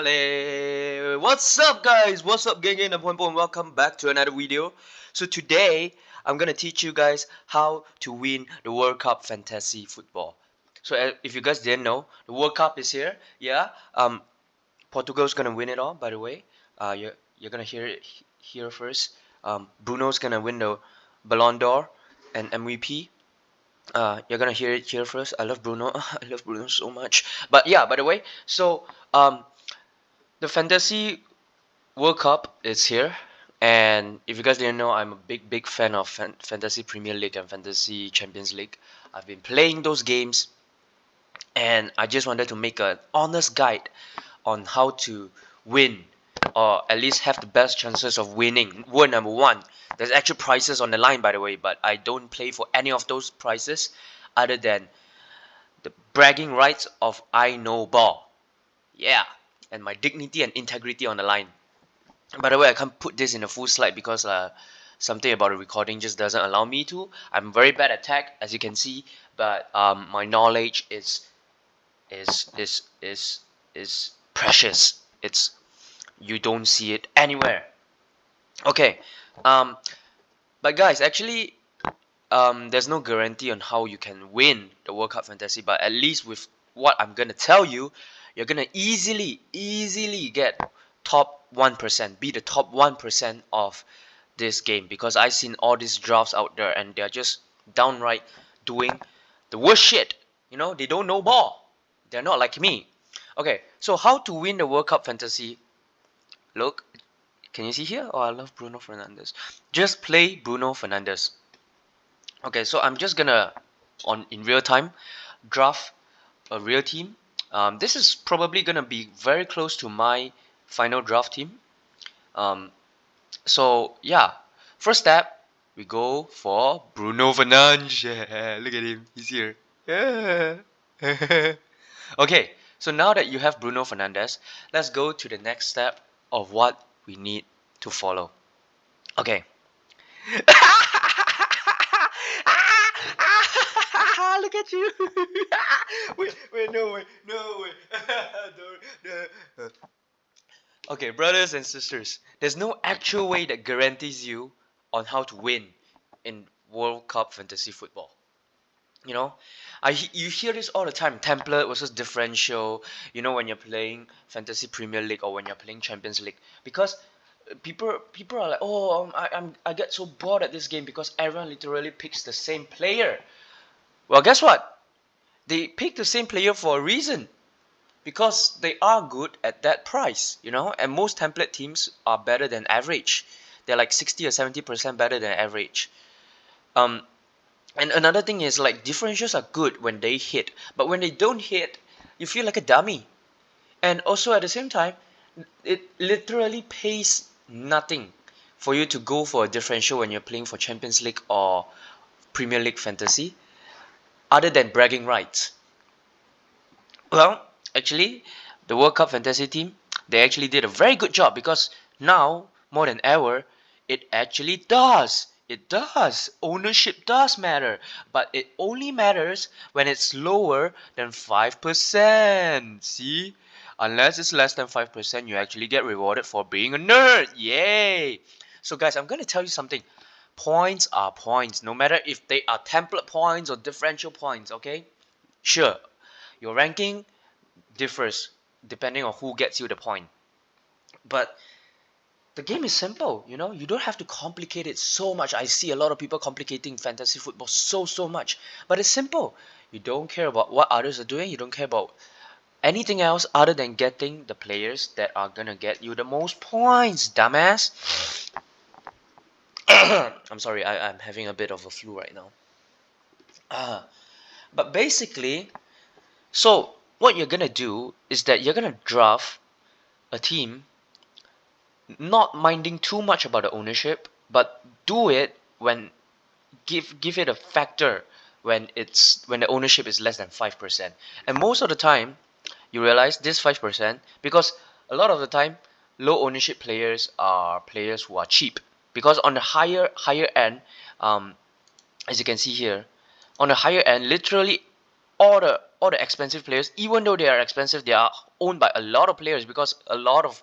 Charlie. What's up, guys? What's up, gang? And welcome back to another video. So today I'm gonna teach you guys how to win the World Cup Fantasy Football. So if you guys didn't know, the World Cup is here. Yeah. Portugal's gonna win it all. By the way, you're gonna hear it here first. Bruno's gonna win the Ballon d'Or and MVP. You're gonna hear it here first. I love Bruno. I love Bruno so much. But yeah, by the way, so the Fantasy World Cup is here, and if you guys didn't know, I'm a big fan of Fantasy Premier League and Fantasy Champions League. I've been playing those games, and I just wanted to make an honest guide on how to win, or at least have the best chances of winning. Word number one. There's actual prizes on the line, by the way, but I don't play for any of those prizes other than the bragging rights of I know ball. Yeah, and my dignity and integrity on the line. By the way, I can't put this in a full slide because something about the recording just doesn't allow me to. I'm very bad at tech, as you can see, but my knowledge is is is is precious. It's you don't see it anywhere. Okay, um, but guys, actually, there's no guarantee on how you can win the World Cup Fantasy, but at least with what I'm gonna tell you, you're gonna easily get top 1%, be the top 1% of this game, because I've seen all these drafts out there and they're just downright doing the worst shit. You know, they don't know ball. They're not like me. Okay, so how to win the World Cup Fantasy? Look, can you see here? Oh, I love Bruno Fernandes. Just play Bruno Fernandes. Okay, so I'm just gonna in real time draft a real team. This is probably gonna be very close to my final draft team. Um, so yeah, first step we go for Bruno Fernandes. Yeah, look at him, he's here. Yeah. Okay, so now that you have Bruno Fernandes, let's go to the next step of what we need to follow. Okay. Look at you. wait, no way. Don't. Okay, brothers and sisters, there's no actual way that guarantees you on how to win in World Cup Fantasy Football. You know, you hear this all the time: template versus differential. You know, when you're playing Fantasy Premier League or when you're playing Champions League, because people are like, oh, I get so bored at this game because everyone literally picks the same player. Well, guess what? They pick the same player for a reason, because they are good at that price, you know. And most template teams are better than average. They're like 60 or 70% better than average. Um, and another thing is, like, differentials are good when they hit, but when they don't hit, you feel like a dummy. And also at the same time, it literally pays nothing for you to go for a differential when you're playing for Champions League or Premier League Fantasy, other than bragging rights. Well, actually, the World Cup Fantasy team, they actually did a very good job, because now, more than ever, it actually does. It does. Ownership does matter, but it only matters when it's lower than 5%. See? Unless it's less than 5%, you actually get rewarded for being a nerd. Yay! So guys, I'm going to tell you something. Points are points, no matter if they are template points or differential points, okay? Sure, your ranking differs depending on who gets you the point. But the game is simple, you know. You don't have to complicate it so much. I see a lot of people complicating fantasy football so much. But it's simple. You don't care about what others are doing. You don't care about anything else other than getting the players that are gonna get you the most points, dumbass. I'm sorry, I'm having a bit of a flu right now. But basically, so what you're gonna do is that you're gonna draft a team, not minding too much about the ownership, but do it when give it a factor when the ownership is less than 5%. And most of the time, you realize this 5%, because a lot of the time, low ownership players are players who are cheap, because on the higher end, as you can see here, on the higher end, literally all the expensive players, even though they are expensive, they are owned by a lot of players, because a lot of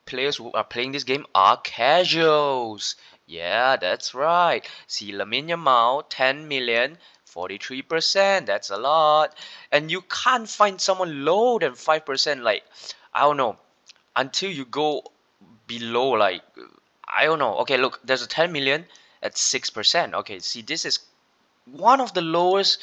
players who are playing this game are casuals. Yeah, that's right. See Lamine Yamal, 10 million, 43%. That's a lot. And you can't find someone lower than 5%. Like, I don't know, until you go below, like, I don't know. Okay, look, there's a 10 million at 6%. Okay, see, this is one of the lowest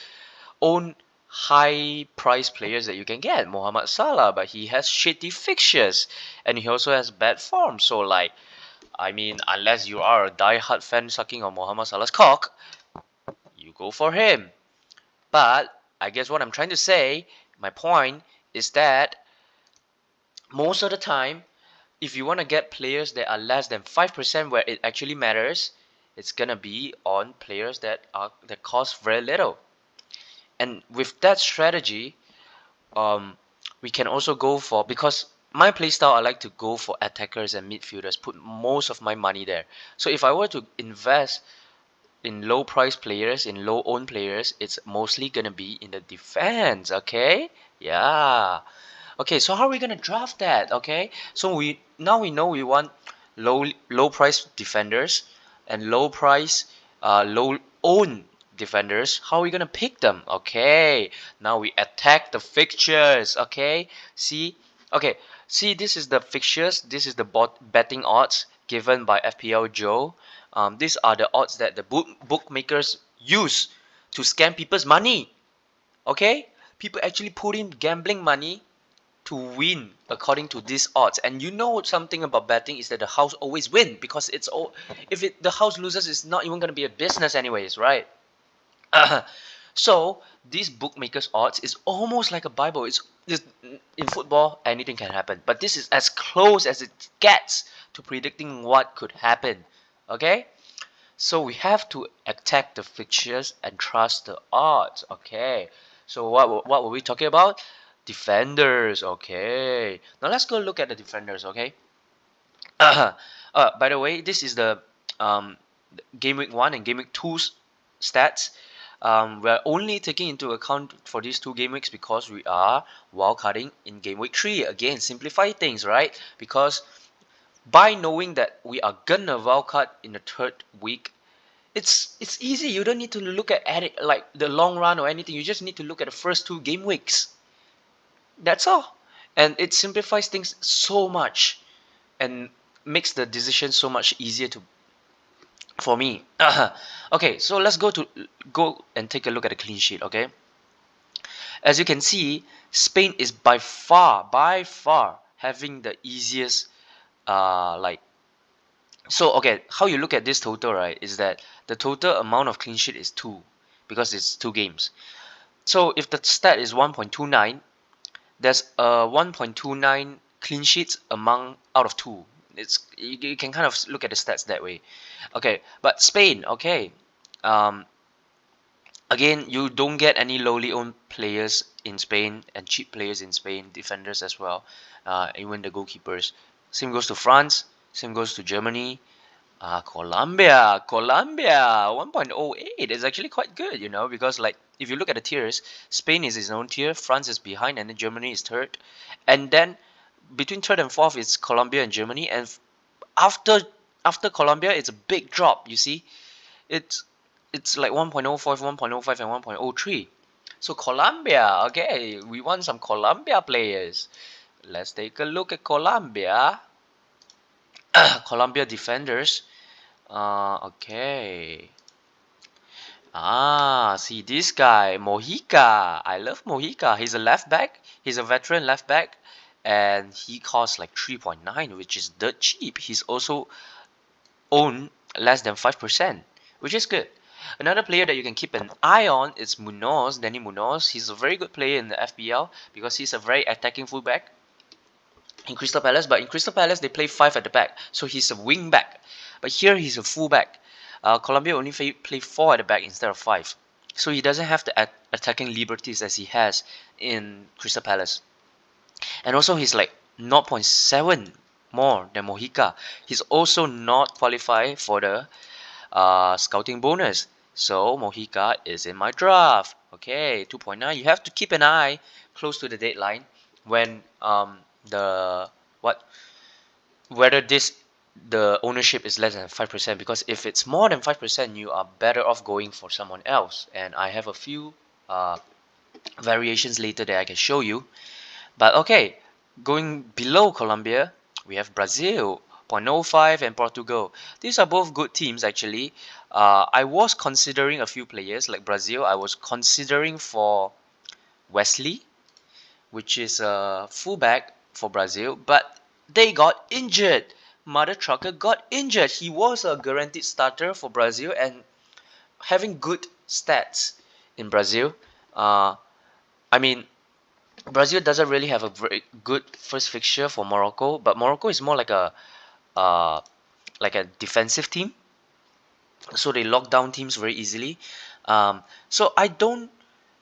own high price players that you can get, Mohamed Salah, but he has shitty fixtures and he also has bad form. So, like, I mean, unless you are a die-hard fan sucking on Mohamed Salah's cock, you go for him. But I guess what I'm trying to say, my point is that most of the time, if you want to get players that are less than 5% where it actually matters, it's gonna be on players that cost very little. And with that strategy, um, we can also go for, because my playstyle, I like to go for attackers and midfielders, put most of my money there. So if I were to invest in low price players, in low owned players, it's mostly gonna be in the defense. Okay, yeah. Okay, so how are we gonna draft that? Okay, so we know we want low price defenders and low own defenders. How are we gonna pick them? Okay, now we attack the fixtures. Okay, okay, see, this is the fixtures. This is the betting odds given by FPL Joe. These are the odds that the bookmakers use to scam people's money. Okay, people actually put in gambling money to win according to these odds. And you know something about betting is that the house always win, because it's all, if the house loses, it's not even going to be a business anyways, right? So these bookmakers odds is almost like a bible. It's in football, anything can happen, but this is as close as it gets to predicting what could happen. Okay, so we have to attack the fixtures and trust the odds. Okay. So what were we talking about? Defenders. Okay. Now let's go look at the defenders. Okay. By the way, this is the um, game week 1 and game week 2's stats. We're only taking into account for these 2 game weeks because we are wildcarding in game week 3. Again, simplify things, right? Because by knowing that we are gonna wildcard in the 3rd week, it's easy. You don't need to look at it like the long run or anything. You just need to look at the first 2 game weeks. That's all. And it simplifies things so much and makes the decision so much easier to for me. Okay, so let's go and take a look at the clean sheet. Okay, as you can see, Spain is by far having the easiest like, so okay, how you look at this total, right, is that the total amount of clean sheet is 2, because it's 2 games. So if the stat is 1.29, there's a 1.29 clean sheets among out of 2. You can kind of look at the stats that way. Okay, but Spain, okay, um, again, you don't get any lowly owned players in Spain and cheap players in Spain, defenders as well, even the goalkeepers. Same goes to France, same goes to Germany. Colombia 1.08 is actually quite good, because, like, if you look at the tiers, Spain is its own tier, France is behind, and then Germany is third. And then between third and fourth it's Colombia and Germany, and after Colombia it's a big drop, you see. It's like 1.05, 1.05, and 1.03. So Colombia, okay, we want some Colombia players. Let's take a look at Colombia. Colombia defenders. Okay. See this guy, Mojica. I love Mojica. He's a left back. He's a veteran left back, and he costs like 3.9, which is dirt cheap. He's also owned less than 5%, which is good. Another player that you can keep an eye on is Munoz, Danny Munoz. He's a very good player in the FBL because he's a very attacking fullback in Crystal Palace. But in Crystal Palace, they play 5 at the back, so he's a wing back. But here he's a fullback. Colombia only play 4 at the back instead of 5, so he doesn't have the attacking liberties as he has in Crystal Palace. And also he's like 0.7 more than Mojica. He's also not qualified for the scouting bonus, so Mojica is in my draft. Okay, 2.9. You have to keep an eye close to the deadline when the what whether the ownership is less than 5%, because if it's more than 5%, you are better off going for someone else. And I have a few uh, variations later that I can show you. But okay, going below Colombia, we have Brazil, zero point zero 0.05, and Portugal. These are both good teams actually. I was considering a few players like Brazil. I was considering for Wesley, which is a fullback for Brazil, but they got injured. Mother Trucker got injured. He was a guaranteed starter for Brazil and having good stats in Brazil. Uh, I mean, Brazil doesn't really have a very good first fixture for Morocco, but Morocco is more uh, like a defensive team, so they lock down teams very easily. So I don't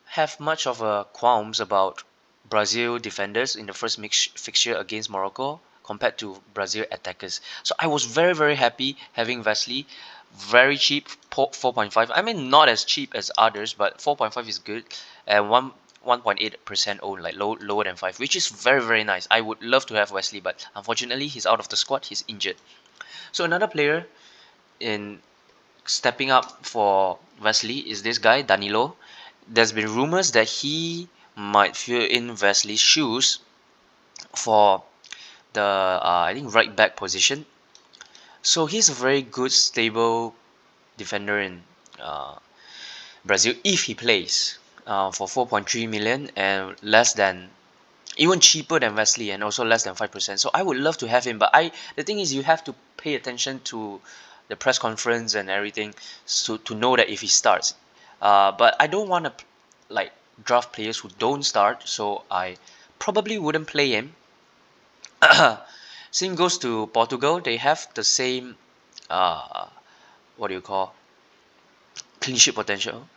have much of a qualms about Brazil defenders in the first fixture against Morocco compared to Brazil attackers. So I was very happy having Wesley, very cheap, 4.5. I mean, not as cheap as others, but 4.5 is good, and 1.8% own, like lower than 5, which is very nice. I would love to have Wesley, but unfortunately he's out of the squad. He's injured. So another player in stepping up for Wesley is this guy Danilo. There's been rumors that he might fill in Wesley's shoes for the I think right back position. So he's a very good stable defender in uh, Brazil if he plays for 4.3 million and less than, even cheaper than Wesley, and also less than 5%. So I would love to have him, but the thing is you have to pay attention to the press conference and everything so to know that if he starts. But I don't want to like draft players who don't start, so I probably wouldn't play him. Same goes to Portugal. They have the same uh, what do you call, clean sheet potential.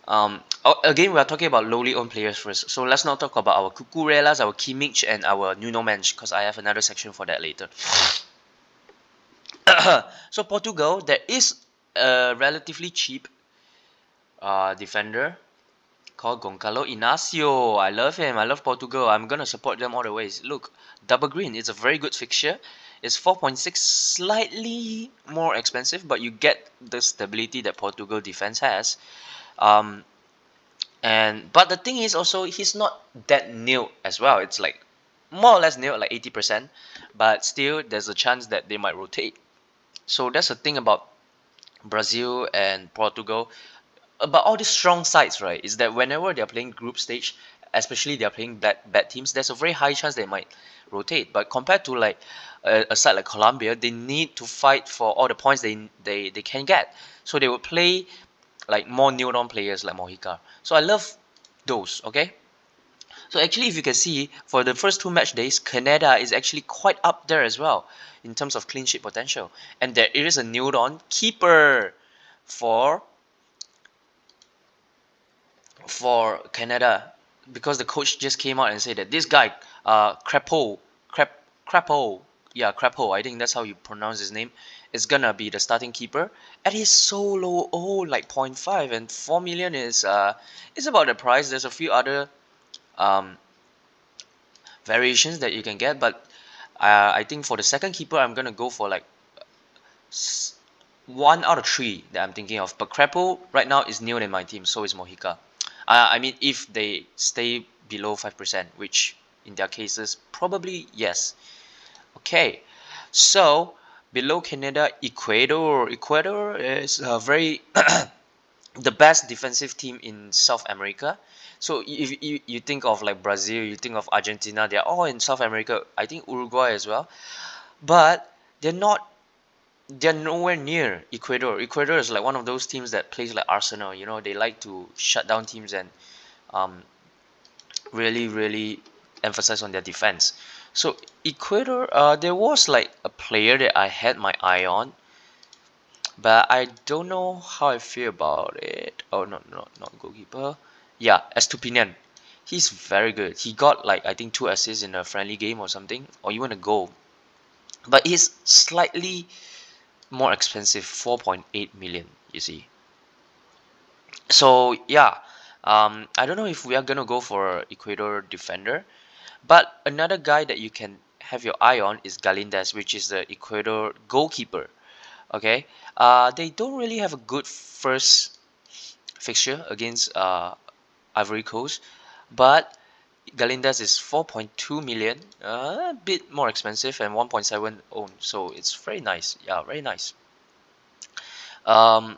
Again, we are talking about lowly owned players first. So let's not talk about our Cucurelas, our Kimmich, and our Nuno Mensch, because I have another section for that later. So Portugal, there is a relatively cheap defender called Goncalo Inacio. I love him. I love Portugal. I'm gonna support them all the ways. Look, double green. It's a very good fixture. It's 4.6, slightly more expensive, but you get the stability that Portugal defense has. Um, and but the thing is also he's not that nailed as well. It's like more or less nailed, like 80%, but still there's a chance that they might rotate. So that's the thing about Brazil and Portugal, about all these strong sides, right? Is that whenever they're playing group stage, especially they're playing bad teams, there's a very high chance they might rotate. But compared to like a side like Colombia, they need to fight for all the points they can get. So they would play like more nailed on players like Mojica. So I love those. Okay. So actually, if you can see, for the first two match days, Canada is actually quite up there as well in terms of clean sheet potential, and there is a nailed on keeper for Canada, because the coach just came out and said that this guy, Crapo, yeah, Crapo, I think that's how you pronounce his name, is gonna be the starting keeper. And he's so low, like 0.5, and 4 million is about the price. There's a few other um variations that you can get, but I think for the second keeper, I'm gonna go for like 1 out of 3 that I'm thinking of. But Crapo right now is new in my team, so is Mojica. I mean, if they stay below 5%, which in their cases probably yes. Okay, so below Canada, Ecuador. Ecuador is a very the best defensive team in South America. So if you think of like Brazil, you think of Argentina, they're all in South America. I think Uruguay as well, but they're not. They're nowhere near Ecuador. Ecuador is like one of those teams that plays like Arsenal. You know, they like to shut down teams and um, really emphasize on their defense. So Ecuador, there was like a player that I had my eye on, but I don't know how I feel about it. Oh no, not goalkeeper. Yeah, Estupinian. He's very good. He got like I think 2 assists in a friendly game or something, or even a goal. But he's slightly more expensive, 4.8 million. You see. So yeah, I don't know if we are gonna go for Ecuador defender, but another guy that you can have your eye on is Galindez, which is the Ecuador goalkeeper. Okay, they don't really have a good first fixture against Ivory Coast, but Galindez is 4.2 million, a bit more expensive, and 1.7 owned, so it's very nice. Yeah, very nice. Um,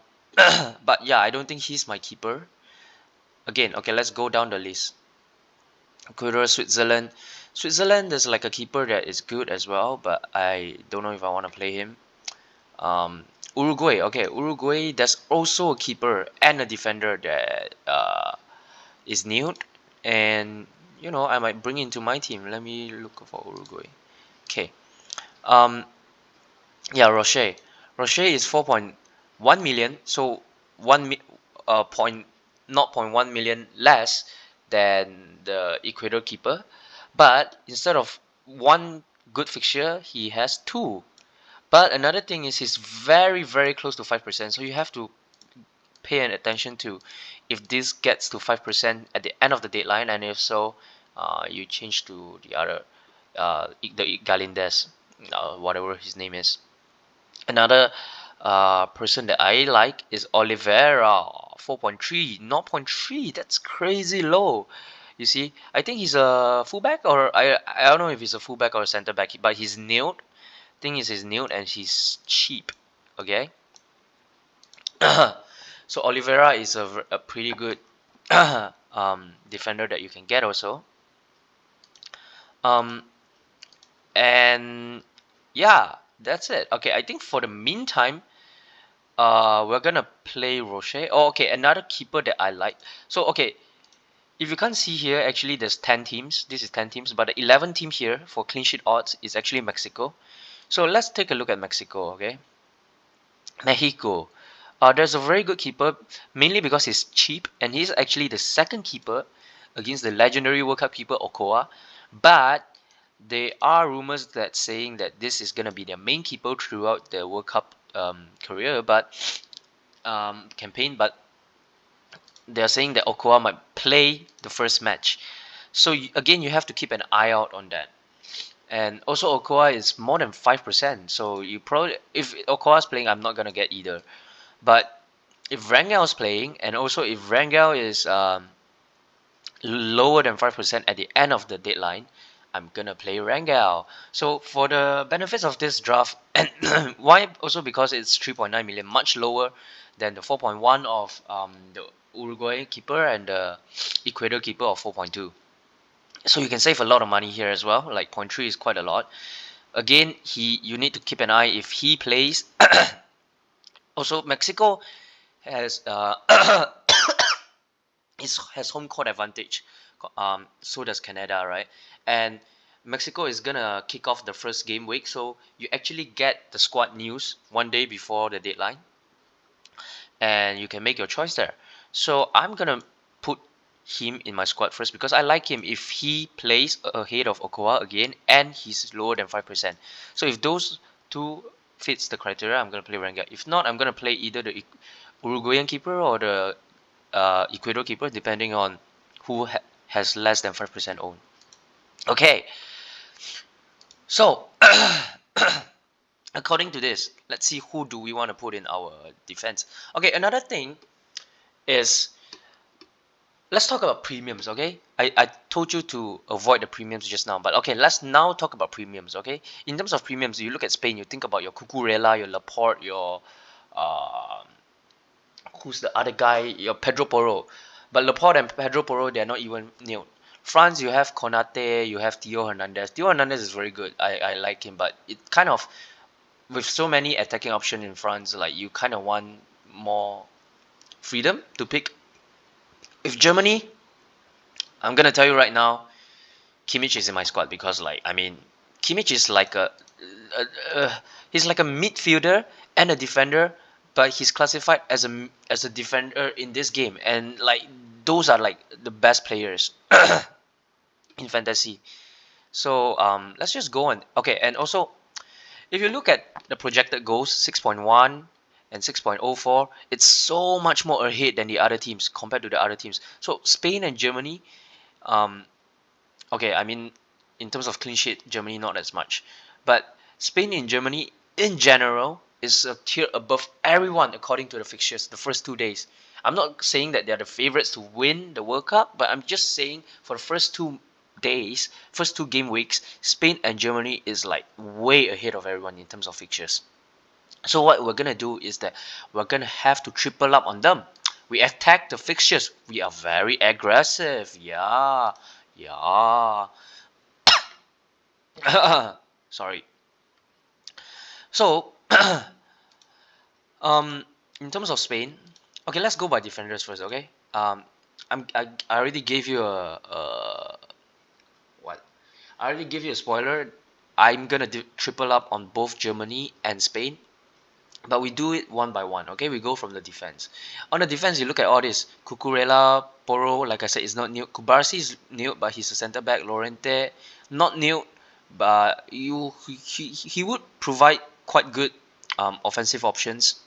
but yeah, I don't think he's my keeper. Again, okay, let's go down the list. Ecuador, Switzerland. Switzerland, there's like a keeper that is good as well, but I don't know if I want to play him. Uruguay, okay, Uruguay. There's also a keeper and a defender that is new, and I might bring into my team. Let me look for Uruguay. Okay, um, yeah, Rocher. Rocher is 4.1 million, so one point not point 1 million less than the Ecuador keeper, but instead of one good fixture, he has two. But another thing is he's very close to 5%, so you have to pay an attention to if this gets to 5% at the end of the deadline, and if so, you change to the other, the Galindez, whatever his name is. Another person that I like is Oliveira, 4.3, 0.3. That's crazy low. You see, I think he's a fullback, or I don't know if he's a fullback or a center back, but he's nailed. Thing is, he's nailed and he's cheap. Okay, so Oliveira is a pretty good defender that you can get also. Um, and yeah, that's it. Okay, I think for the meantime, we're gonna play Rocher. Oh, okay, another keeper that I like. So okay, if you can't see here, actually there's 10 teams. This is 10 teams, but the 11th team here for clean sheet odds is actually Mexico. So let's take a look at Mexico. Okay, Mexico. There's a very good keeper, mainly because he's cheap, and he's actually the second keeper against the legendary World Cup keeper Ochoa. But there are rumors that saying that this is gonna be their main keeper throughout the World Cup career, but campaign. But they're saying that Ochoa might play the first match. So again, you have to keep an eye out on that. And also Ochoa is more than 5%. So you probably, if Ochoa's playing, I'm not gonna get either. But if Rangel's playing, and also if Rangel is lower than 5% at the end of the deadline, I'm gonna play Rangel. So for the benefits of this draft, and why also because it's 3.9 million, much lower than the 4.1 of the Uruguay keeper and the Ecuador keeper of 4.2. So you can save a lot of money here as well. Like 0.3 is quite a lot. Again, you need to keep an eye if he plays. Also, Mexico has has home court advantage. So does Canada, right? And Mexico is gonna kick off the first game week, so you actually get the squad news one day before the deadline, and you can make your choice there. So I'm gonna put him in my squad first because I like him if he plays ahead of Okoa again and he's lower than 5%. So if those two fits the criteria, I'm gonna play Rangel. If not, I'm gonna play either the Uruguayan keeper or the Ecuador keeper, depending on who has less than 5% own. Okay, so according to this, let's see who do we want to put in our defense. Okay, another thing is, let's talk about premiums. Okay, I told you to avoid the premiums just now, but okay, let's now talk about premiums. Okay, in terms of premiums, you look at Spain, you think about your Cucurella, your Laporte, your uh, who's the other guy, your Pedro Porro. But Laporte and Pedro Porro, they're not even new. France, you have Konate, you have Theo Hernandez. Theo Hernandez is very good. I like him, but it kind of, with so many attacking options in France, like you kind of want more freedom to pick. If Germany, I'm gonna tell you right now, Kimmich is in my squad because, like, I mean, Kimmich is like a, he's like a midfielder and a defender, but he's classified as a defender in this game, and like those are like the best players in fantasy. So let's just go on. Okay, and also if you look at the projected goals, 6.1, and 6.04. It's so much more ahead than the other teams compared to the other teams. So Spain and Germany, okay, I mean in terms of clean sheet, Germany not as much, but Spain and Germany in general is a tier above everyone according to the fixtures the first 2 days. I'm not saying that they're the favorites to win the World Cup, but I'm just saying for the first 2 days, first 2 game weeks, Spain and Germany is like way ahead of everyone in terms of fixtures. So what we're gonna do is that we're gonna have to triple up on them. We attack the fixtures. We are very aggressive. Yeah, yeah. Sorry. So, um, in terms of Spain, okay, let's go by defenders first. Okay. I already gave you a what? I already gave you a spoiler. I'm gonna do triple up on both Germany and Spain, but we do it one by one. Okay, we go from the defense. On the defense, you look at all this: Cucurella, Porro. Like I said, is not new. Kubarsi is new, but he's a centre back. Lorente, not new, but he would provide quite good offensive options.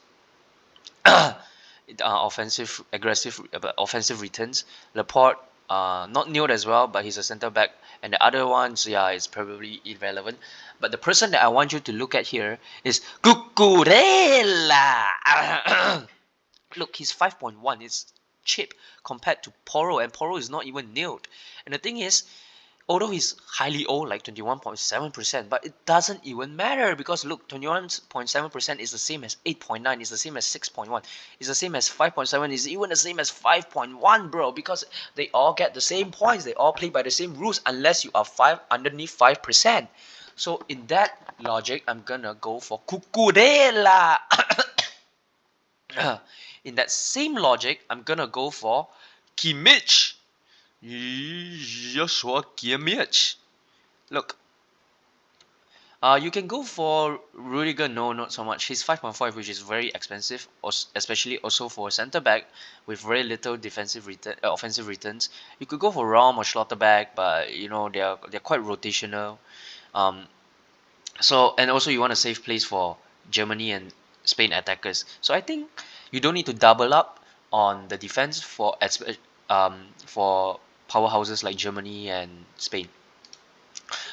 Offensive, aggressive, offensive returns. Laporte, not new as well, but he's a centre back. And the other ones, yeah, it's probably irrelevant. But the person that I want you to look at here is Cucurella. Look, he's 5.1. It's cheap compared to Porro, and Porro is not even nailed. And the thing is, although he's highly old, like 21.7%, but it doesn't even matter because look, 21.7% is the same as 8.9, is the same as 6.1, is the same as 5.7, is even the same as 5.1, bro, because they all get the same points, they all play by the same rules unless you are underneath 5%. So in that logic, I'm gonna go for Cucurella. In that same logic, I'm gonna go for Kimmich. Joshua Kimmich. Look, you can go for Rudiger. No, not so much. He's 5.5, which is very expensive, especially also for a centre back with very little defensive offensive returns. You could go for Raum or Schlotterbeck, but you know they're quite rotational. Um, so and also you want to save place for Germany and Spain attackers. So I think you don't need to double up on the defense for powerhouses like Germany and Spain.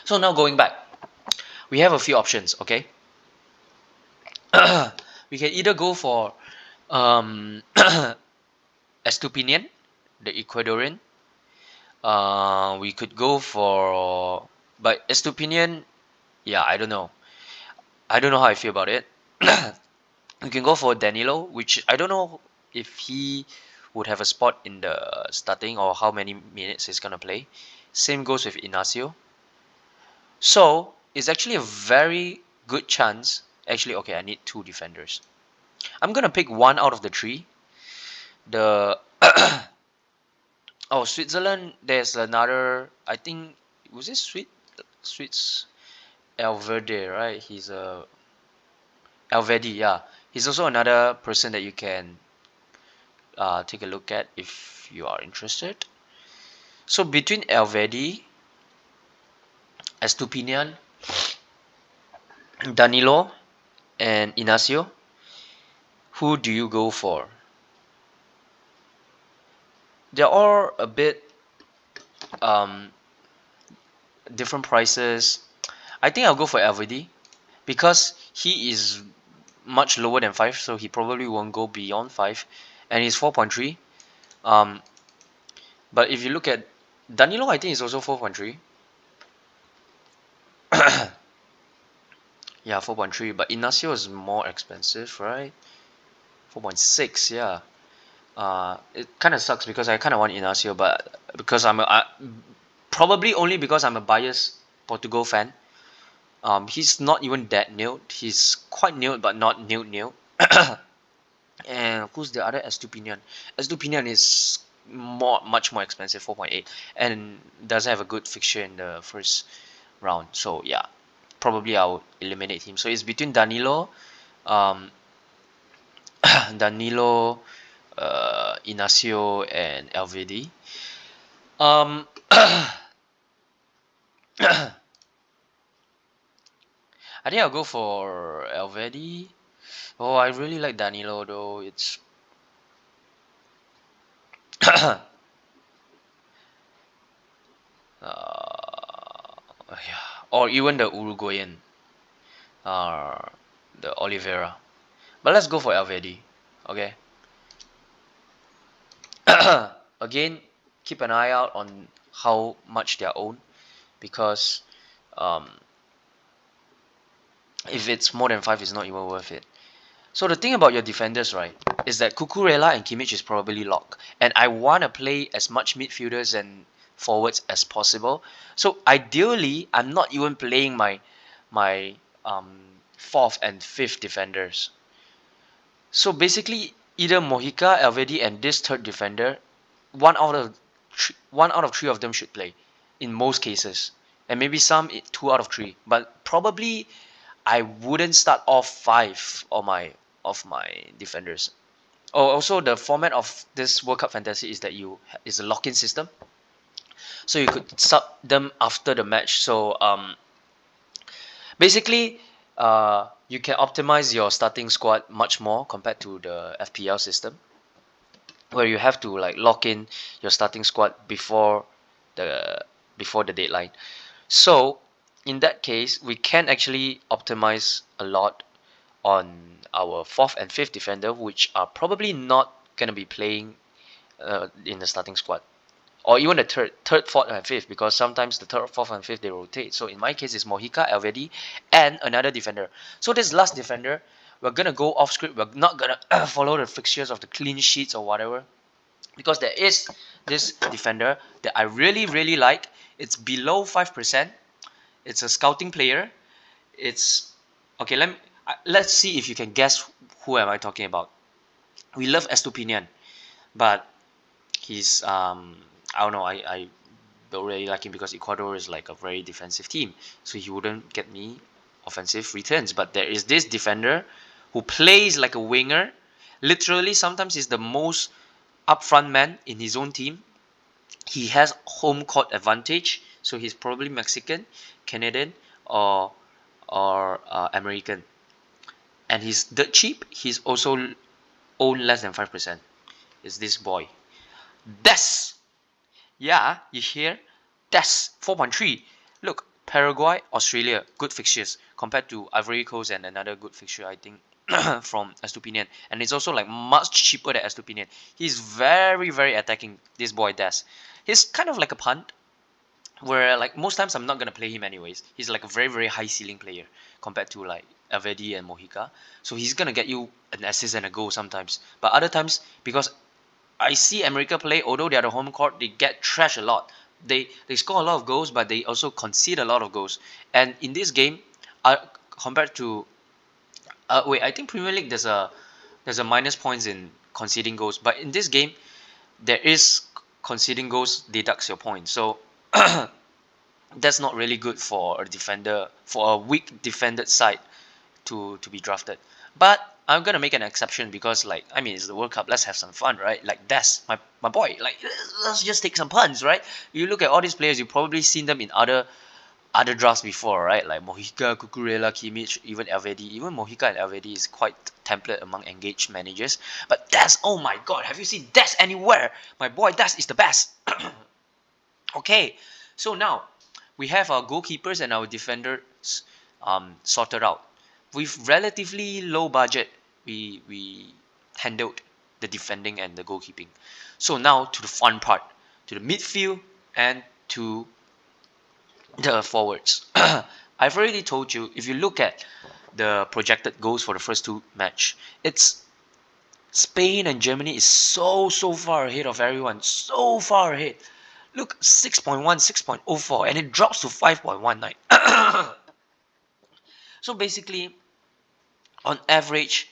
So now going back, we have a few options. Okay, we can either go for Estupinian, the Ecuadorian. We could go for, but Estupinian, yeah, I don't know. I don't know how I feel about it. We can go for Danilo, which I don't know if he would have a spot in the starting or how many minutes he's gonna play. Same goes with Inacio. So it's actually a very good chance. Actually, okay, I need two defenders. I'm gonna pick one out of the three. The oh, Switzerland. There's another. I think was it Swiss Elverde, right? He's a Elvedi. Yeah, he's also another person that you can take a look at if you are interested. So between Elvedi, Estupinian, Danilo, and Inacio, who do you go for? They're all a bit um, different prices. I think I'll go for Elvedi because he is much lower than 5, so he probably won't go beyond 5, and he's 4.3. Um, but if you look at Danilo, I think he's also 4.3. Yeah, 4.3, but Inacio is more expensive, right? 4.6, yeah. It kind of sucks because I kind of want Inacio, but because probably only because I'm a biased Portugal fan. He's not even that nailed. He's quite nailed, but not nailed. And who's the other? Estupinian. Estupinian is much more expensive, 4.8, and doesn't have a good fixture in the first round. So yeah, probably I would eliminate him. So it's between Danilo, um, Danilo, Inacio, and Elvedi. I think I'll go for Elvedi. Oh, I really like Danilo though. It's yeah, or even the Uruguayan, uh, the Oliveira. But let's go for Alvedi. Okay. Again, keep an eye out on how much they own because um, if it's more than five, it's not even worth it. So the thing about your defenders, right, is that Cucurella and Kimmich is probably locked, and I want to play as much midfielders and forwards as possible. So ideally, I'm not even playing my fourth and fifth defenders. So basically, either Mojica, Alvedi, and this third defender, one out of three of them should play, in most cases, and maybe some two out of three. But probably I wouldn't start off five of my defenders. Oh, also the format of this World Cup Fantasy is that is a lock-in system, so you could sub them after the match. So basically, you can optimize your starting squad much more compared to the FPL system, where you have to like lock in your starting squad the before the deadline. So in that case, we can actually optimize a lot on our fourth and fifth defender, which are probably not gonna be playing in the starting squad, or even the third, fourth, and fifth, because sometimes the third, fourth, and fifth they rotate. So in my case, it's Mojica, Alvedi, and another defender. So this last defender, we're gonna go off script. We're not gonna follow the fixtures of the clean sheets or whatever, because there is this defender that I really like. It's below 5%. It's a scouting player. It's okay. Let's see if you can guess who am I talking about. We love Estupinian, but he's I don't know. I don't really like him because Ecuador is like a very defensive team, so he wouldn't get me offensive returns. But there is this defender who plays like a winger. Literally, sometimes he's the most upfront man in his own team. He has home court advantage, so he's probably Mexican, Canadian, or American, and he's dirt cheap. He's also owned less than 5%. Is this boy Des? Yeah, you hear? Des 4.3. Look, Paraguay, Australia, good fixtures compared to Ivory Coast and another good fixture, I think, from Estupinian. And it's also like much cheaper than Estupinian. He's very attacking, this boy Des. He's kind of like a punt, where like most times I'm not gonna play him anyways. He's like a very high ceiling player compared to like Avedi and Mojica. So he's gonna get you an assist and a goal sometimes. But other times, because I see America play, although they are the home court, they get trashed a lot. They score a lot of goals, but they also concede a lot of goals. And in this game, uh, compared to wait, I think Premier League there's a minus points in conceding goals, but in this game there is conceding goals deducts your points. So that's not really good for a defender, for a weak defended side to be drafted. But I'm gonna make an exception because like I mean it's the World Cup, let's have some fun, right? Like Des, my boy, like let's just take some puns, right? You look at all these players, you've probably seen them in other drafts before, right? Like Mojica, Cucurella, Kimmich, even Alvedi. Even Mojica and Alvedi is quite template among engaged managers. But Des, oh my god, have you seen Des anywhere? My boy Des is the best. Okay, so now we have our goalkeepers and our defenders sorted out. With relatively low budget, we handled the defending and the goalkeeping. So now to the fun part, to the midfield and to the forwards. I've already told you, if you look at the projected goals for the first two match, it's Spain and Germany is so far ahead of everyone, so far ahead. Look, 6.1, 6.04, and it drops to 5.19. So basically, on average,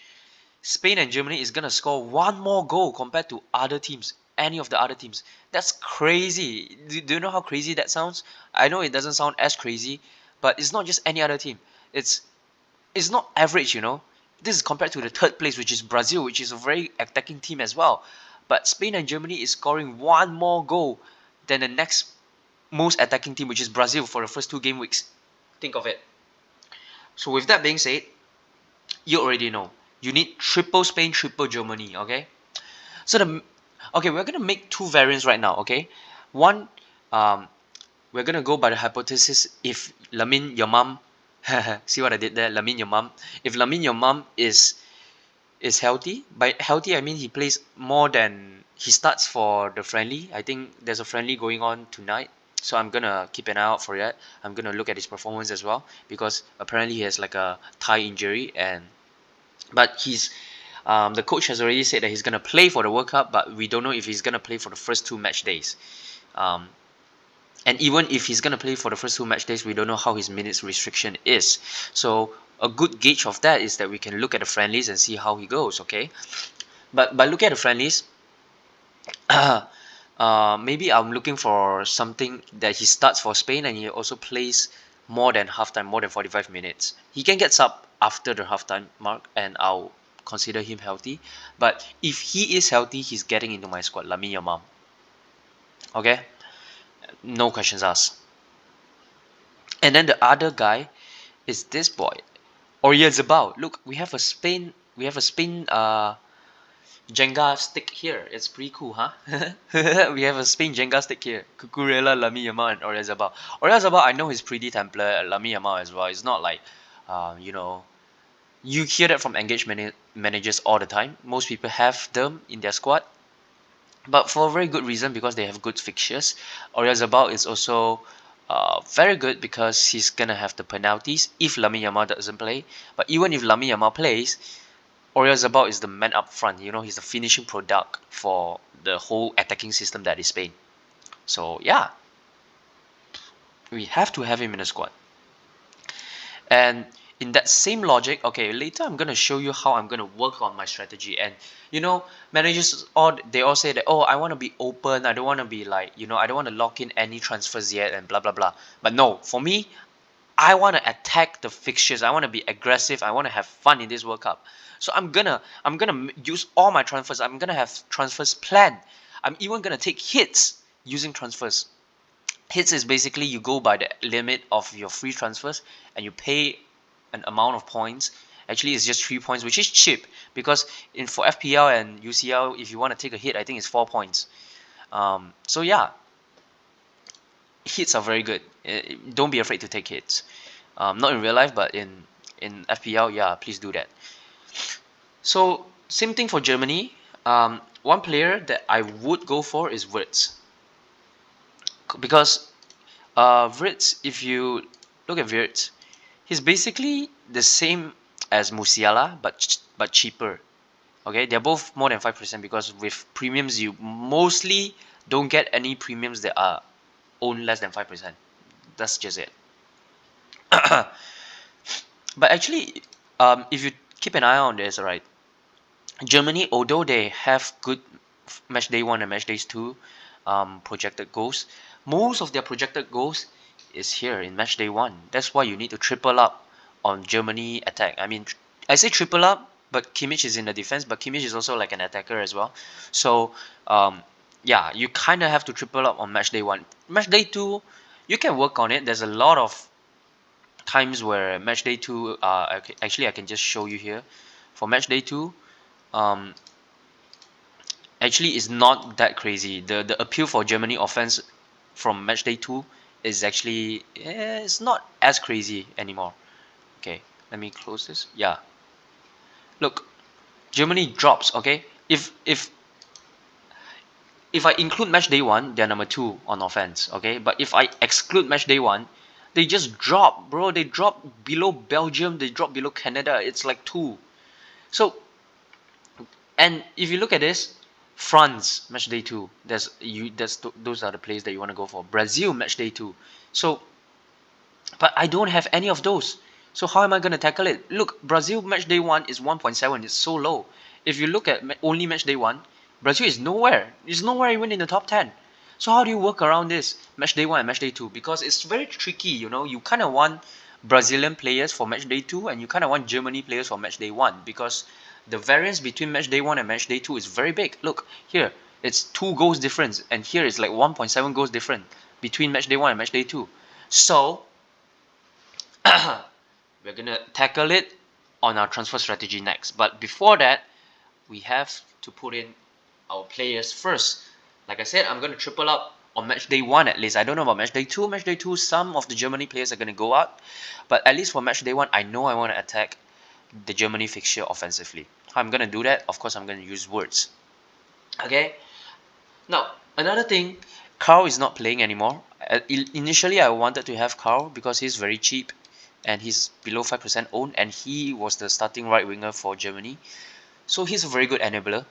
Spain and Germany is gonna score one more goal compared to other teams, any of the other teams. That's crazy. Do you know how crazy that sounds? I know it doesn't sound as crazy, but it's not just any other team. It's it's not average, you know. This is compared to the third place, which is Brazil, which is a very attacking team as well. But Spain and Germany is scoring one more goal than the next most attacking team, which is Brazil, for the first two game weeks. Think of it. So with that being said, you already know. you need triple Spain, triple Germany. Okay, so we're gonna make two variants right now. Okay, one, um, we're gonna go by the hypothesis if Lamine Yamal, see what I did there, Lamine Yamal. If Lamine Yamal is healthy, by healthy I mean he plays more than he starts for the friendly. I think there's a friendly going on tonight, so I'm gonna keep an eye out for that. I'm gonna look at his performance as well because apparently he has like a thigh injury, and but the coach has already said that he's gonna play for the World Cup, but we don't know if he's gonna play for the first two match days. Um, and even if he's going to play for the first two match days, we don't know how his minutes restriction is. So a good gauge of that is that we can look at the friendlies and see how he goes. Okay, but by looking at the friendlies, maybe I'm looking for something that he starts for Spain and he also plays more than halftime, more than 45 minutes. He can get sub after the halftime mark, and I'll consider him healthy. But if he is healthy, he's getting into my squad, Lamine Yamal. Okay, no questions asked. And then the other guy is this boy, Oyarzabal. Look, we have a Spain Jenga stick here. It's pretty cool, huh? We have a Spain Jenga stick here. Cucurella, Lamine Yamal, and Oyarzabal. Oyarzabal, I know he's pretty template. Lamine Yamal as well. It's not like, you know, you hear that from managers all the time. Most people have them in their squad, but for a very good reason, because they have good fixtures. Oyarzabal is also very good because he's gonna have the penalties if Lamine Yamal doesn't play. But even if Lamine Yamal plays, Oyarzabal is the man up front. You know, he's the finishing product for the whole attacking system that is Spain. So yeah, we have to have him in the squad. And in that same logic, okay, later I'm gonna show you how I'm gonna work on my strategy. And you know, managers all say that, oh, I want to be open. I don't want to be like, you know, I don't want to lock in any transfers yet and blah blah blah. But no, for me, I want to attack the fixtures. I want to be aggressive. I want to have fun in this World Cup. So I'm gonna use all my transfers. I'm gonna have transfers planned. I'm even gonna take hits using transfers. Hits is basically you go by the limit of your free transfers and you pay an amount of points. Actually, it's just 3 points, which is cheap because for FPL and UCL, if you want to take a hit, I think it's 4 points. So yeah, hits are very good. Don't be afraid to take hits. Not in real life, but in FPL, yeah, please do that. So same thing for Germany. One player that I would go for is Wirtz, because Wirtz, if you look at Wirtz, he's basically the same as Musiala, but cheaper. Okay, they're both more than 5% because with premiums you mostly don't get any premiums that are owned less than 5%. That's just it. But actually, if you keep an eye on this, right? Germany, although they have good match day one and match days two projected goals, most of their projected goals is here in match day one. That's why you need to triple up on Germany attack. I mean, I say triple up, but Kimmich is in the defense, but Kimmich is also like an attacker as well. So yeah, you kind of have to triple up on match day one. Match day two, you can work on it. There's a lot of times where match day two. Actually, I can just show you here. For match day two, um, actually is not that crazy. The appeal for Germany offense from match day two is actually it's not as crazy anymore. Okay, let me close this. Yeah, look, Germany drops. Okay, if I include match day one, they're number two on offense. Okay, but if I exclude match day one, they just drop, bro. They drop below Belgium. They drop below Canada. It's like two. So, and if you look at this, France match day two. Those are the plays that you want to go for. Brazil match day two. So, but I don't have any of those. So how am I going to tackle it? Look, Brazil match day one is 1.7. It's so low. If you look at only match day one, Brazil is nowhere. It's nowhere even in the top 10. So how do you work around this match day one and match day two? Because it's very tricky. You know, you kind of want Brazilian players for match day two, and you kind of want Germany players for match day one, because the variance between match day one and match day two is very big. Look here, it's 2 goals difference, and here it's like 1.7 goals different between match day one and match day two. So we're gonna tackle it on our transfer strategy next. But before that, we have to put in our players first. Like I said, I'm going to triple up on match day 1 at least. I don't know about match day 2. Match day 2, some of the Germany players are going to go out. But at least for match day 1, I know I want to attack the Germany fixture offensively. How I'm going to do that? Of course, I'm going to use words. Okay. Now, another thing, Carl is not playing anymore. Initially, I wanted to have Carl because he's very cheap and he's below 5% owned, and he was the starting right winger for Germany. So he's a very good enabler.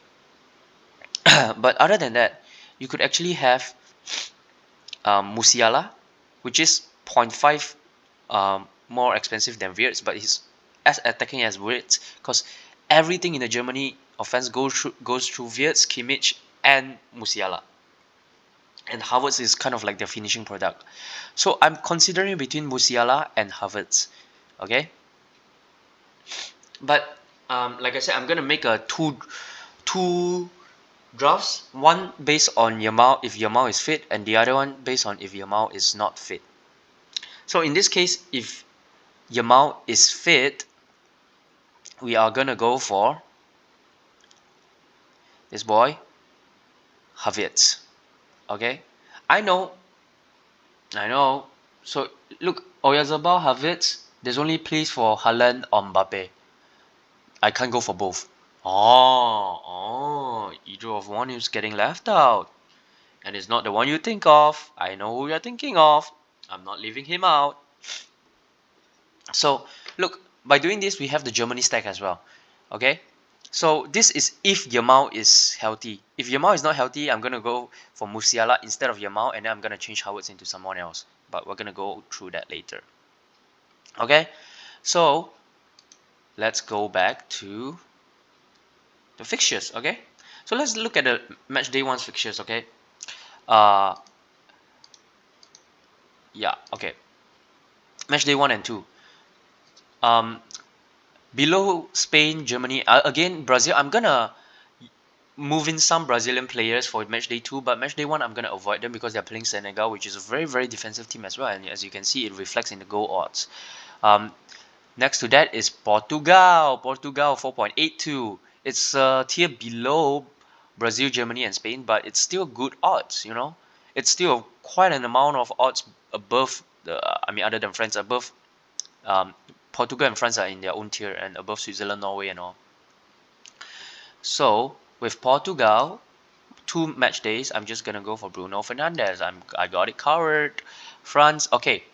But other than that, you could actually have Musiala, which is 0.5 more expensive than Wirtz, but he's as attacking as Wirtz because everything in the Germany offense goes through Wirtz, Kimmich, and Musiala. And Havertz is kind of like their finishing product. So I'm considering between Musiala and Havertz. Okay. But like I said, I'm gonna make a two drafts. One based on Yamal if Yamal is fit, and the other one based on if Yamal is not fit. So in this case, if Yamal is fit, we are gonna go for this boy, Havertz. Okay, I know. So look, Oyarzabal, Havertz. There's only place for Haaland or Mbappe. I can't go for both. Either of one is getting left out. And it's not the one you think of. I know who you're thinking of. I'm not leaving him out. So, look, by doing this, we have the Germany stack as well. Okay? So, this is if Yamal is healthy. If Yamal is not healthy, I'm going to go for Musiala instead of Yamal, and then I'm going to change Havertz into someone else. But we're going to go through that later. Okay? So, let's go back to the fixtures. Okay? So, let's look at the match day 1's fixtures. Okay? Yeah, okay. Match day 1 and 2. Below Spain, Germany, again Brazil. I'm gonna move in some Brazilian players for match day 2, but match day 1 I'm gonna avoid them because they're playing Senegal, which is a very defensive team as well, and as you can see, it reflects in the goal odds. Next to that is Portugal. Portugal 4.82. It's a tier below Brazil, Germany, and Spain, but it's still good odds. You know, it's still quite an amount of odds above the. I mean, other than France, above Portugal and France are in their own tier and above Switzerland, Norway, and all. So with Portugal, 2 match days, I'm just gonna go for Bruno Fernandes. I got it covered. France, okay.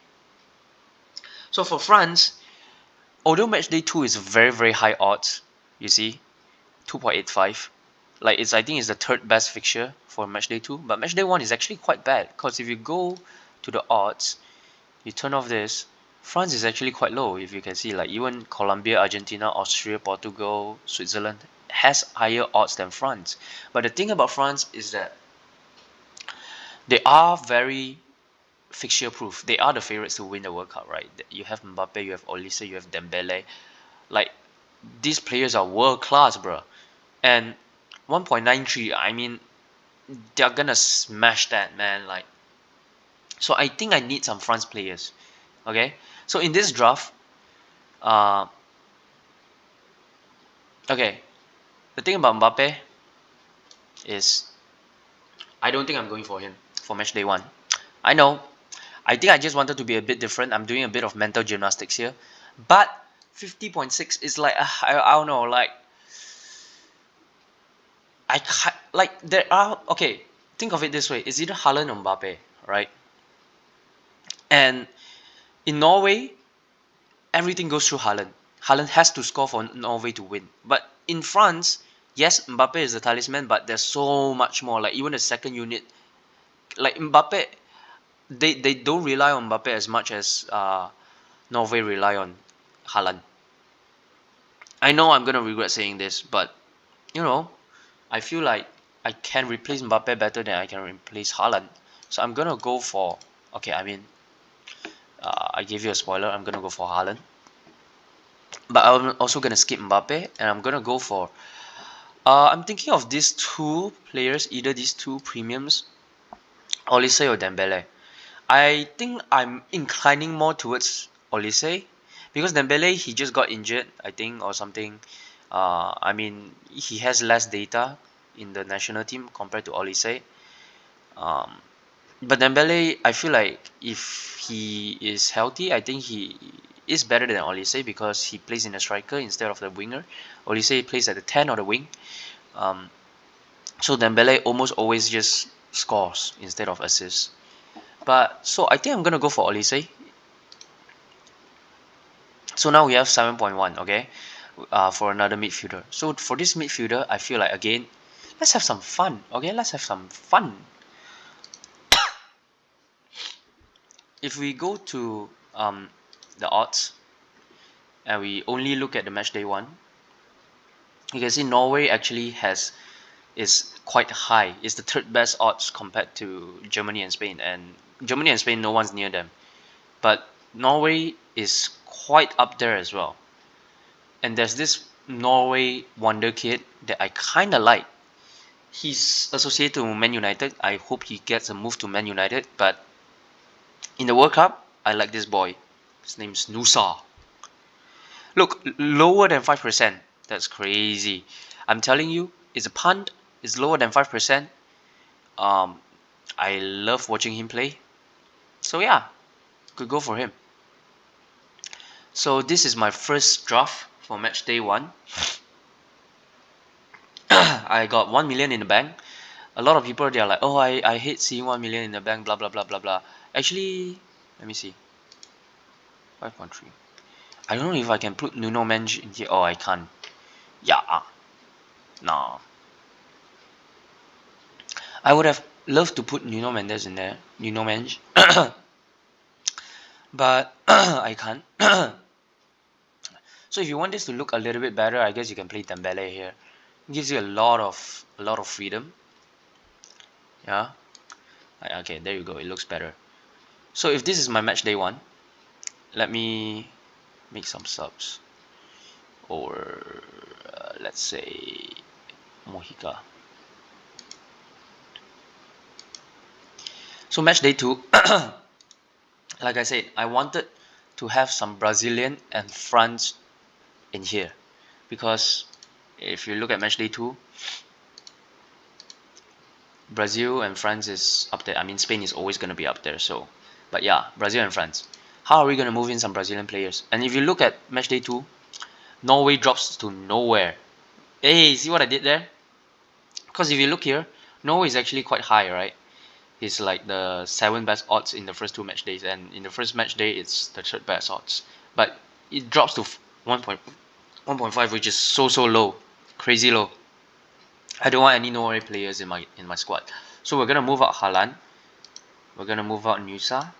So for France, although match day 2 is very high odds, you see, 2.85. Like I think it's the 3rd best fixture for match day 2, but match day 1 is actually quite bad because if you go to the odds, you turn off this, France is actually quite low. If you can see, like even Colombia, Argentina, Austria, Portugal, Switzerland has higher odds than France. But the thing about France is that they are very fixture proof. They are the favorites to win the World Cup, right? You have Mbappe, you have Olise, you have Dembele. Like these players are world class, bro. And 1.93, I mean, they're gonna smash that, man. Like, so I think I need some France players. Okay, so in this draft, okay, the thing about Mbappe is I don't think I'm going for him for match day 1. I know, I think I just wanted to be a bit different. I'm doing a bit of mental gymnastics here, but 50.6 is like I don't know, like I can't, like there are, okay, think of it this way, it's either Haaland or Mbappe, right? And in Norway, everything goes through Haaland. Haaland has to score for Norway to win. But in France, yes, Mbappe is the talisman, but there's so much more. Like even the second unit, like Mbappe, they don't rely on Mbappe as much as Norway rely on Haaland. I know I'm gonna regret saying this, but you know, I feel like I can replace Mbappe better than I can replace Haaland. So I'm gonna go for, okay, I mean, I gave you a spoiler. I'm gonna go for Haaland. But I'm also gonna skip Mbappe and I'm gonna go for I'm thinking of these 2 players, either these 2 premiums, Olise or Dembele. I think I'm inclining more towards Olise because Dembele, he just got injured, I think, or something. I mean, he has less data in the national team compared to Olise. Um, but Dembele, I feel like if he is healthy, I think he is better than Olise because he plays in a striker instead of the winger. Olise plays at the 10 or the wing. Um, so Dembele almost always just scores instead of assists. But so I think I'm gonna go for Olise. So now we have 7.1, okay, for another midfielder. So for this midfielder, I feel like again, let's have some fun, okay? Let's have some fun. If we go to the odds and we only look at the match day one, you can see Norway actually is quite high. It's the third best odds compared to Germany and Spain. And Germany and Spain, no one's near them. But Norway is quite up there as well. And there's this Norway wonder kid that I kind of like. He's associated with Man United. I hope he gets a move to Man United. But in the World Cup, I like this boy. His name's Nusa. Look, lower than 5%. That's crazy. I'm telling you, it's a punt. It's lower than 5%. Um, I love watching him play. So yeah, could go for him. So this is my first draft for match day one. I got 1 million in the bank. A lot of people, they are like, oh, I hate seeing 1 million in the bank, blah blah blah blah blah. Actually, let me see. 5.3. I don't know if I can put Nuno Mensch in here. Oh, I can't. Yeah, no. I would have loved to put Nuno Mendes in there, Nuno Mensch, but I can't. So if you want this to look a little bit better, I guess you can play Dembele here. It gives you a lot of freedom. Yeah. Okay, there you go. It looks better. So if this is my match day one, let me make some subs. Or let's say Mojica. So match day two, like I said, I wanted to have some Brazilian and France in here because if you look at match day two, Brazil and France is up there. I mean, Spain is always going to be up there. So, but yeah, Brazil and France. How are we going to move in some Brazilian players? And if you look at match day two, Norway drops to nowhere. Hey, see what I did there? Because if you look here, Norway is actually quite high, right? It's like the 7 best odds in the first 2 match days, and in the first match day, it's the 3rd best odds. But it drops to 1.5, which is so low, crazy low. I don't want any Norway players in my squad. So we're gonna move out Haaland. We're gonna move out Nusa,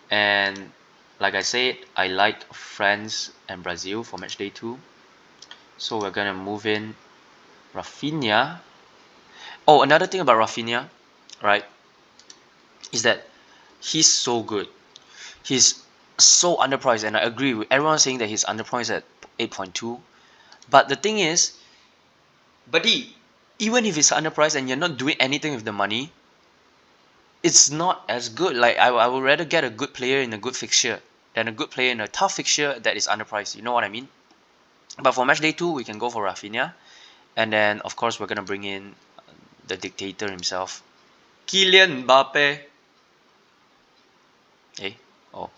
and like I said, I like France and Brazil for match day 2. So we're gonna move in Rafinha. Oh, another thing about Rafinha, right, is that he's so good. He's so underpriced, and I agree with everyone saying that he's underpriced at 8.2. But the thing is, buddy, even if it's underpriced and you're not doing anything with the money, it's not as good. Like I would rather get a good player in a good fixture than a good player in a tough fixture that is underpriced. You know what I mean? But for match day 2, we can go for Rafinha, and then of course we're gonna bring in the dictator himself, Kylian Mbappe. Hey, oh,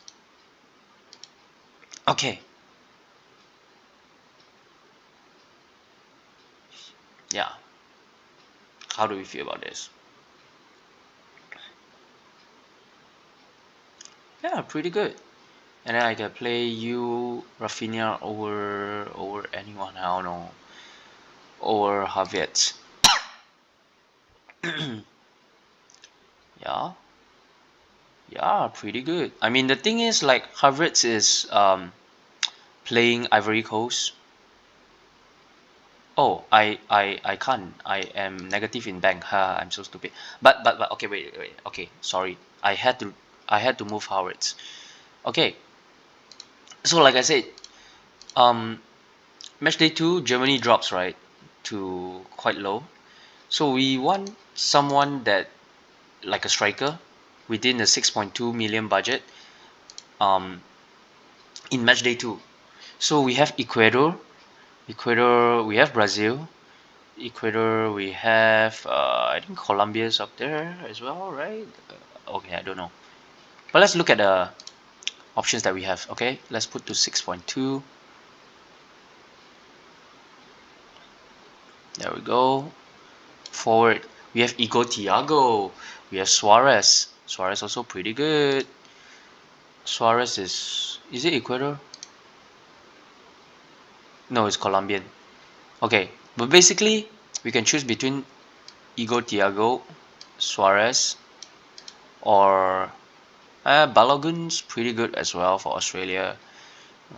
okay, yeah. How do we feel about this? Yeah, pretty good. And then I can play you Rafinha over anyone, I don't know, over Havertz. Yeah, yeah, pretty good. I mean, the thing is, like, Havertz is playing Ivory Coast. Oh, I can't. I am negative in bank. Ha, I'm so stupid. But okay, wait. Okay, sorry. I had to move Havertz. Okay, so like I said, um, match day 2, Germany drops right to quite low. So we want someone that like a striker within the 6.2 million budget. Um, in match day 2. So we have Ecuador, we have Brazil, Ecuador, we have I think Colombia's up there as well, right? Okay, I don't know. But let's look at the options that we have. Okay, let's put to 6.2. There we go. Forward, we have Igo Thiago, we have Suarez. Suarez also pretty good. Suarez is it Ecuador? No, it's Colombian. Okay, but basically we can choose between Igo Thiago, Suarez, or Balogun's pretty good as well for Australia.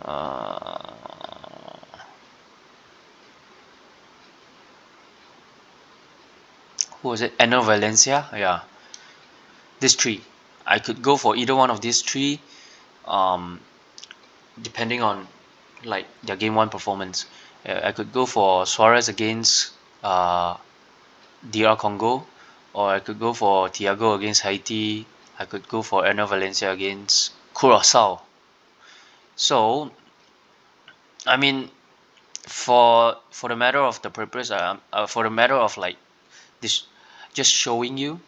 Uh, who was it? Enner Valencia. Yeah, these three. I could go for either one of these three, um, depending on like their game one performance. I could go for Suarez against DR Congo, or I could go for Thiago against Haiti. I could go for Enner Valencia against Curacao. So, I mean, for the matter of the purpose, for the matter of like this, just showing you,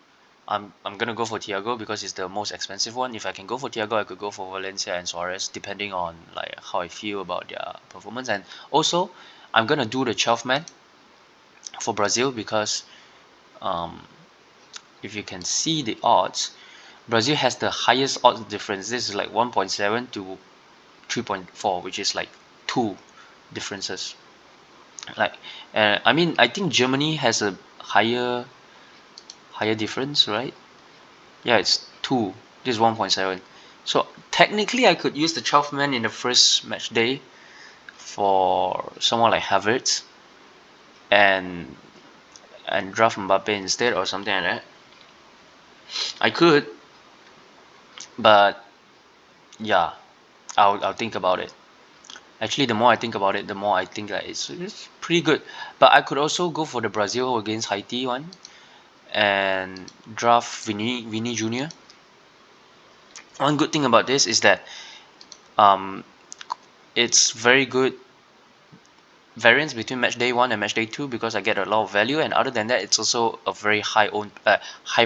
I'm gonna go for Thiago because it's the most expensive one. If I can go for Thiago, I could go for Valencia and Suarez, depending on like how I feel about their performance. And also, I'm gonna do the 12 man for Brazil because um, if you can see the odds, Brazil has the highest odds difference. This is like 1.7 to 3.4, which is like two differences. Like, I mean, I think Germany has a higher difference, right? Yeah, it's two. This is 1.7. So technically, I could use the 12 man in the first match day for someone like Havertz and draft Mbappe instead or something like that. I could, but yeah, I'll think about it. Actually, the more I think about it, the more I think that it's pretty good. But I could also go for the Brazil against Haiti one and draft Vini Junior. One good thing about this is that um, it's very good variance between match day 1 and match day 2 because I get a lot of value, and other than that, it's also a very high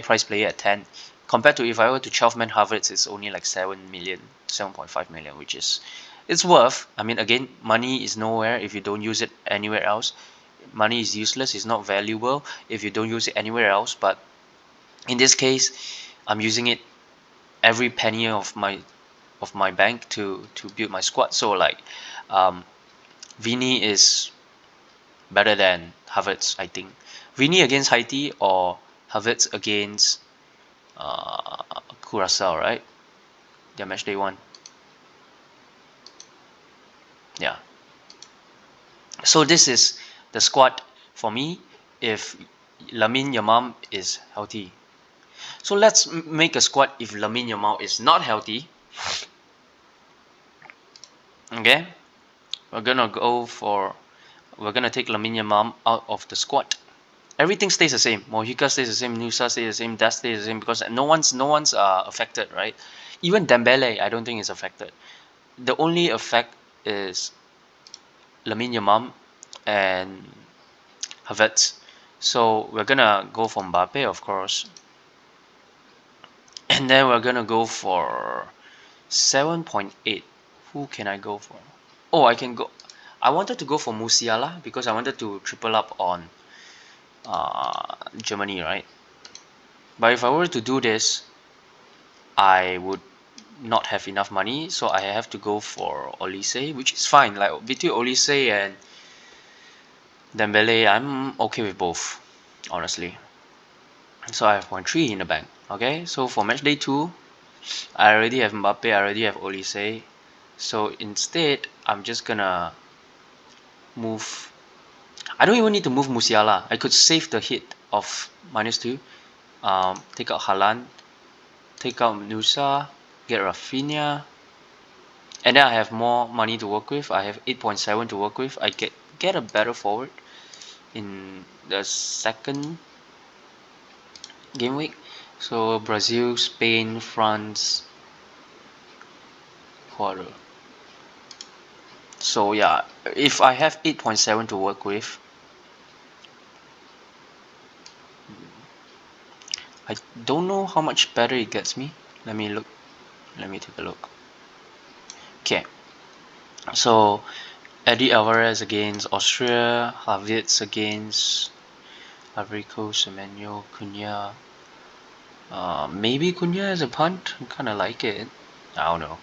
price player at 10 compared to if I were to 12 man Havertz, it's only like 7.5 million, which is it's worth. I mean, again, money is nowhere if you don't use it anywhere else. Money is useless, it's not valuable if you don't use it anywhere else. But in this case, I'm using it every penny of my bank to build my squad. So like um, Vini is better than Havertz, I think. Vini against Haiti or Havertz against uh, Curacao, right? Their match day 1. Yeah. So this is the squad for me if Lamine Yamal is healthy. So let's make a squad if Lamine Yamal is not healthy. Okay, we're gonna take Lamine Yamal out of the squad. Everything stays the same. Mojica stays the same. Nusa stays the same. Dest stays the same because no one's affected, right? Even Dembele, I don't think is affected. The only effect is Lamine Yamal and Havertz. So we're gonna go for Mbappe, of course, and then we're gonna go for 7.8. Who can I go for? Oh, I can go. I wanted to go for Musiala because I wanted to triple up on Germany, right? But if I were to do this, I would not have enough money, so I have to go for Olise, which is fine. Like between Olise and Dembele, I'm okay with both, honestly. So I have 1.3 in the bank. Okay, so for match day 2, I already have Mbappe, I already have Olise. So instead, I'm just gonna move. I don't even need to move Musiala. I could save the hit of -2. Take out Haaland, take out Nusa, get Rafinha, and then I have more money to work with. I have 8.7 to work with. I get a better forward in the second game week. So Brazil, Spain, France quarter. So yeah, if I have 8.7 to work with, I don't know how much better it gets me. Let me take a look. Okay, so Eddie Alvarez against Austria, Havertz against Avrico, Semenyo, Cunha. Maybe Cunha as a punt. I kind of like it. I don't know.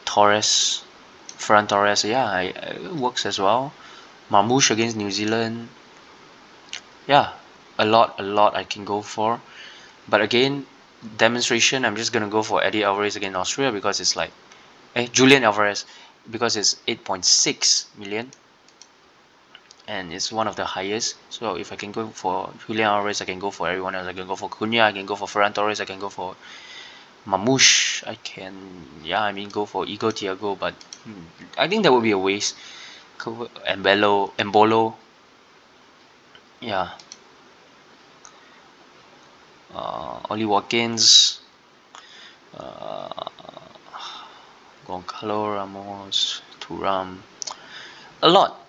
Torres, Ferran Torres. Yeah, it works as well. Marmoush against New Zealand. Yeah, a lot I can go for. But again, demonstration, I'm just gonna go for Eddie Alvarez against Austria because it's like, Julian Alvarez, because it's 8.6 million and it's one of the highest. So if I can go for Julian Alvarez, I can go for everyone else. I can go for Cunha, I can go for Ferran Torres, I can go for Mamouche, I can, yeah, I mean, go for Igor Thiago, but I think that would be a waste. Embolo, yeah, Ollie Watkins, uh, Goncalo Ramos, Thuram, a lot,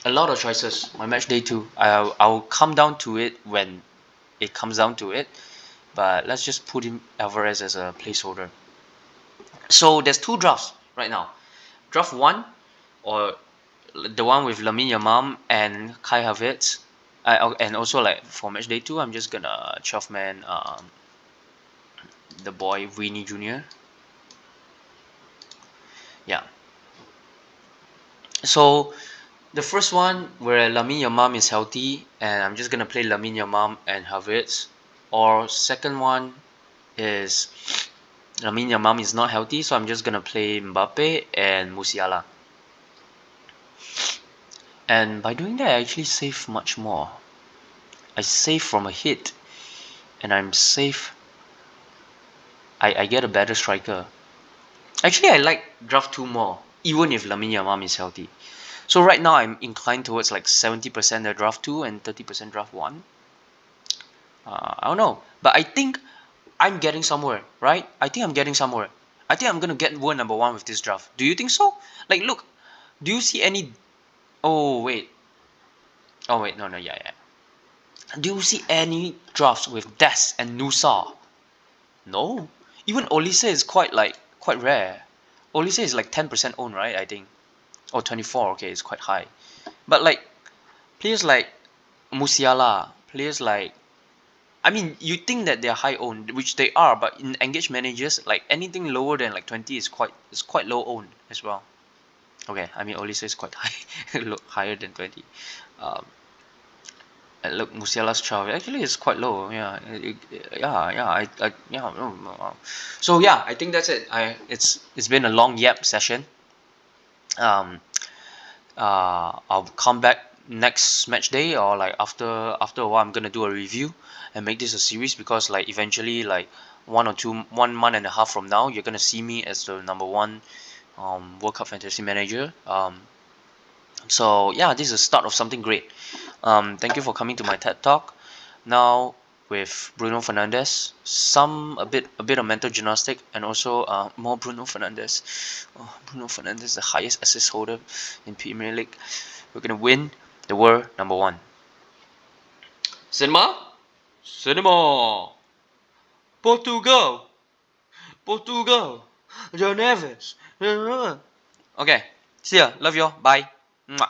of choices. My match day 2. I'll come down to it when it comes down to it, but let's just put in Alvarez as a placeholder. So there's 2 drafts right now. Draft 1, or the one with Lamine Yamal and Kai Havertz, and also like for match day 2, I'm just gonna 12 man the boy Vini Jr. Yeah. So the first one where Lamine Yamal is healthy, and I'm just gonna play Lamine Yamal and Havertz. Or second one is Lamine Yamal is not healthy, so I'm just gonna play Mbappe and Musiala. And by doing that, I actually save much more. I save from a hit, and I'm safe. I get a better striker. Actually, I like draft 2 more, even if Lamine Yamal is healthy. So right now, I'm inclined towards like 70% the draft 2 and 30% draft 1. I don't know, but I think I'm getting somewhere, right? I think I'm getting somewhere. I think I'm gonna get world number 1 with this draft. Do you think so? Like, look, do you see any? Oh wait, no, yeah. Do you see any drafts with Des and Nusa? No. Even Olise is quite rare. Olise is like 10% owned, right? I think. Or 24. Okay, it's quite high. But like players like Musiala, players like, I mean, you think that they're high owned, which they are, but in engaged managers, like anything lower than like 20 is quite low owned as well. Okay, I mean Olise is quite high, higher than 20. Um, and look, Musiala's 12 actually is quite low. Yeah, yeah. So yeah, I think that's it. It's been a long yap session. Um, I'll come back next match day, or like after a while I'm gonna do a review and make this a series, because like eventually, like 1 month and a half from now, you're gonna see me as the number 1 World Cup Fantasy Manager. So yeah, this is the start of something great. Thank you for coming to my TED Talk. Now with Bruno Fernandes, a bit of mental gymnastic, and also more Bruno Fernandes. Oh, Bruno Fernandes, the highest assist holder in Premier League. We're gonna win the world number 1. Cinema, cinema. Portugal, Portugal. John Neves. Okay, see ya. Love you all. Bye. Mwah.